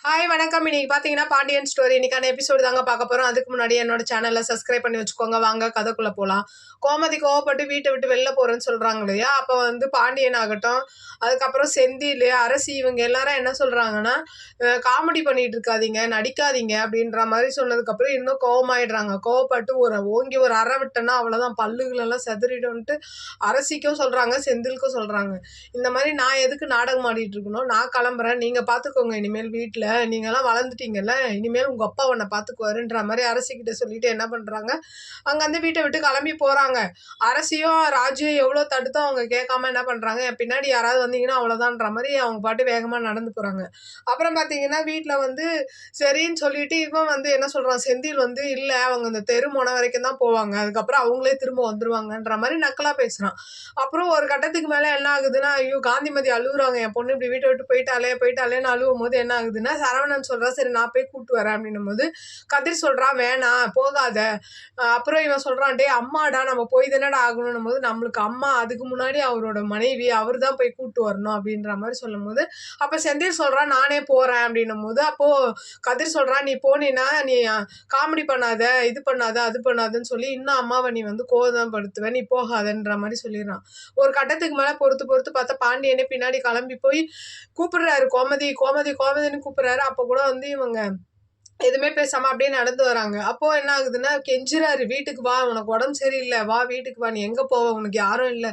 Hi வணக்கம். இன்னைக்கு பார்த்தீங்கன்னா பாண்டியன் ஸ்டோரி இன்னைக்கான எபிசோடு தாங்க பார்க்க போகிறோம். அதுக்கு முன்னாடி என்னோட சேனலை சப்ஸ்கிரைப் பண்ணி வச்சுக்கோங்க. வாங்க கதைக்குள்ளே போகலாம். கோமதி கோவப்பட்டு வீட்டை விட்டு வெளில போகிறேன்னு சொல்கிறாங்க இல்லையா? அப்போ வந்து பாண்டியன் ஆகட்டும், அதுக்கப்புறம் செந்தில், அரசி இவங்க எல்லாரும் என்ன சொல்கிறாங்கன்னா, காமெடி பண்ணிட்டு இருக்காதீங்க, நடிக்காதீங்க அப்படின்ற மாதிரி சொன்னதுக்கப்புறம் இன்னும் கோவமாயிடுறாங்க. கோவப்பட்டு ஓங்கி ஒரு அறை விட்டேன்னா அவ்வளோதான், பல்லுகளெல்லாம் செதறிடும்ன்ட்டு அரசிக்கும் சொல்கிறாங்க, செந்திலுக்கும் சொல்கிறாங்க. இந்த மாதிரி நான் எதுக்கு நாடகம் ஆடிட்டு இருக்கணும், நான் கிளம்புறேன், நீங்கள் பார்த்துக்கோங்க இனிமேல் வீட்டில், நீங்கெல்லாம் வளர்ந்துட்டீங்கல்ல, இனிமேல் உங்க அப்பா உன்னை பார்த்துக்குவாருன்ற மாதிரி அரசிக்கிட்ட சொல்லிட்டு என்ன பண்றாங்க, அங்க அந்த வீட்டை விட்டு கிளம்பி போறாங்க. அரசியும் ராஜுவும் எவ்வளவு தடுத்தும் அவங்க கேட்காம என்ன பண்றாங்க, என் பின்னாடி யாராவது வந்தீங்கன்னா அவ்வளவுதான்ற மாதிரி அவங்க பாட்டு வேகமா நடந்து போறாங்க. அப்புறம் பாத்தீங்கன்னா வீட்டுல வந்து சரின்னு சொல்லிட்டு இவன் வந்து என்ன சொல்றான், செந்தில் வந்து இல்ல அவங்க இந்த தெரு முனை வரைக்கும் தான் போவாங்க, அதுக்கப்புறம் அவங்களே திரும்ப வந்துருவாங்கன்ற மாதிரி நக்கலா பேசுறான். அப்புறம் ஒரு கட்டத்துக்கு மேல என்ன ஆகுதுன்னா, ஐயோ காந்திமதி அழுகுறாங்க, என் பொண்ணு இப்படி வீட்டை விட்டு போயிட்டாலேன்னு அழுவும் போது என்ன ஆகுதுன்னா, சரவணன் சொல்றா சரி நான் போய் கூட்டு வரேன் அப்படின்னும் போது கதிர் சொல்றான் வேணாம் போகாத. அப்புறம் இவன் சொல்றான் டே அம்மாடா நம்ம போய் தானடா ஆகணும் போது, நம்மளுக்கு அம்மா அதுக்கு முன்னாடி அவரோட மனைவி அவர் தான் போய் கூட்டு வரணும் அப்படின்ற மாதிரி சொல்லும் போது, அப்ப செந்தில் சொல்றான் நானே போறேன் அப்படின்னும் போது, அப்போ கதிர் சொல்றான் நீ போனீன்னா நீ காமெடி பண்ணாத, இது பண்ணாத அது பண்ணாதுன்னு சொல்லி இன்னும் அம்மாவை நீ வந்து கோவம் படுத்துவ, நீ போகாதன்ற மாதிரி சொல்லிடுறான். ஒரு கட்டத்துக்கு மேல பொறுத்து பொறுத்து பார்த்தா பாண்டியனே பின்னாடி கிளம்பி போய் கூப்பிடுறாரு, கோமதி கோமதி கோமதின்னு கூப்பிடுறாரு. அப்ப கூட வந்து இவங்க எதுவுமே பேசாம அப்படியே நடந்து வராங்க. அப்போ என்ன ஆகுதுன்னா கெஞ்சுறாரு, வீட்டுக்கு வா, உனக்கு உடம்பு சரியில்லை, வா வீட்டுக்கு வா, நீ எங்க போவ, உனக்கு யாரும் இல்லை.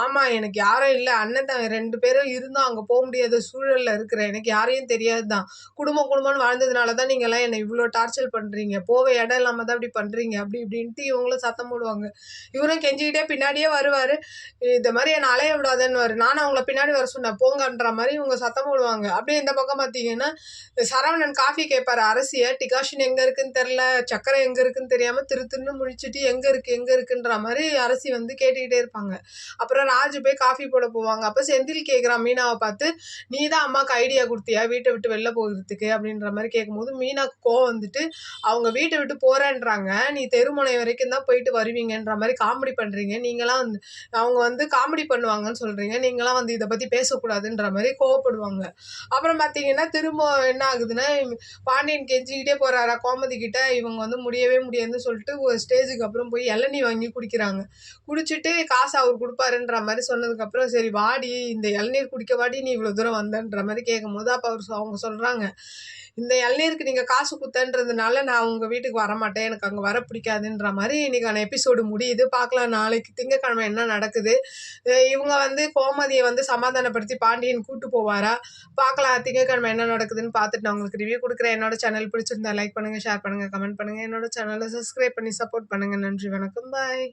ஆமா எனக்கு யாரும் இல்லை, அண்ணன் தான் 2 பேரும் இருந்தோம், அங்க போக முடியாத சூழல்ல இருக்கிறேன், எனக்கு யாரையும் தெரியாதுதான், குடும்பம்னு வாழ்ந்ததுனாலதான் நீங்க எல்லாம் என்னை இவ்வளவு டார்ச்சர் பண்றீங்க, போக இடம் இல்லாம தான் இப்படி பண்றீங்க அப்படி இப்படின்ட்டு இவங்களும் சத்தம் போடுவாங்க. இவரும் கெஞ்சிக்கிட்டே பின்னாடியே வருவாரு. இந்த மாதிரி என்னை அலைய விடாதன்னு நானும் அவங்கள பின்னாடி வர சொன்னேன் போங்கன்ற மாதிரி இவங்க சத்தம் போடுவாங்க. அப்படியே இந்த பக்கம் பாத்தீங்கன்னா சரவணன் காஃபி கேட்பாரு அரசிய, டிகாஷன் எங்க இருக்குன்னு தெரியல, சக்கரை எங்க இருக்குன்னு தெரியாம திருன்னு முழிச்சுட்டு எங்க இருக்குன்ற மாதிரி அரசி வந்து கேட்டுக்கிட்டே இருப்பாங்க. அப்புறம் ராஜு போய் காஃபி போட போவாங்க. அப்ப செந்தில் கேட்கிறான் மீனாவை பார்த்து, நீ தான் அம்மாக்கு ஐடியா கொடுத்தியா வீட்டை விட்டு வெளில போகிறதுக்கு அப்படின்ற மாதிரி கேட்கும்போது, மீனாக்கு கோவம் வந்துட்டு அவங்க வீட்டை விட்டு போறேன்றாங்க, நீ தெருமுனை வரைக்கும் தான் போயிட்டு வருவீங்கன்ற மாதிரி காமெடி பண்றீங்க, நீங்களாம் வந்து அவங்க வந்து காமெடி பண்ணுவாங்கன்னு சொல்றீங்க, நீங்களாம் வந்து இதை பத்தி பேசக்கூடாதுன்ற மாதிரி கோவப்படுவாங்க. அப்புறம் பாத்தீங்கன்னா திரும்ப என்ன ஆகுதுன்னா, பாண்டியன் கெஞ்சிக்கிட்டே போறாரா கோமதி கிட்ட, இவங்க வந்து முடியவே முடியாதுன்னு சொல்லிட்டு ஒரு ஸ்டேஜுக்கு அப்புறம் போய் இளநீ வாங்கி குடிக்கிறாங்க. குடிச்சிட்டு காசு அவர் கொடுப்பாருன்ற மாதிரி சொன்னதுக்கு அப்புறம் சரி வாடி இந்த இளநீர் குடிக்க வாடி நீ இவ்வளவு தூரம் வந்தன்ற மாதிரி கேட்கும் போது, அப்ப அவங்க சொல்றாங்க, இந்த இளநீருக்கு நீங்க காசு குத்தன்றதுனால நான் உங்க வீட்டுக்கு வரமாட்டேன், எனக்கு அங்க வர பிடிக்காதுன்ற மாதிரி இன்னைக்கான எபிசோடு முடியுது. பார்க்கலாம் நாளைக்கு திங்கக்கிழமை என்ன நடக்குது. இவங்க வந்து கோமதியை வந்து சமாதானப்படுத்தி பாண்டியன் கூட்டு போவாரா, பார்க்கலாம் திங்கக்கிழமை என்ன நடக்குதுன்னு பார்த்துட்டு நான் உங்களுக்கு ரிவ்யூ கொடுக்குறேன். என்னோட சேனல் பிடிச்சிருந்தா லைக் பண்ணுங்க, ஷேர் பண்ணுங்க, கமெண்ட் பண்ணுங்க. என்னோட சேனலை சப்ஸ்கிரைப் பண்ணி சப்போர்ட் பண்ணுங்க. நன்றி, வணக்கம், பாய்.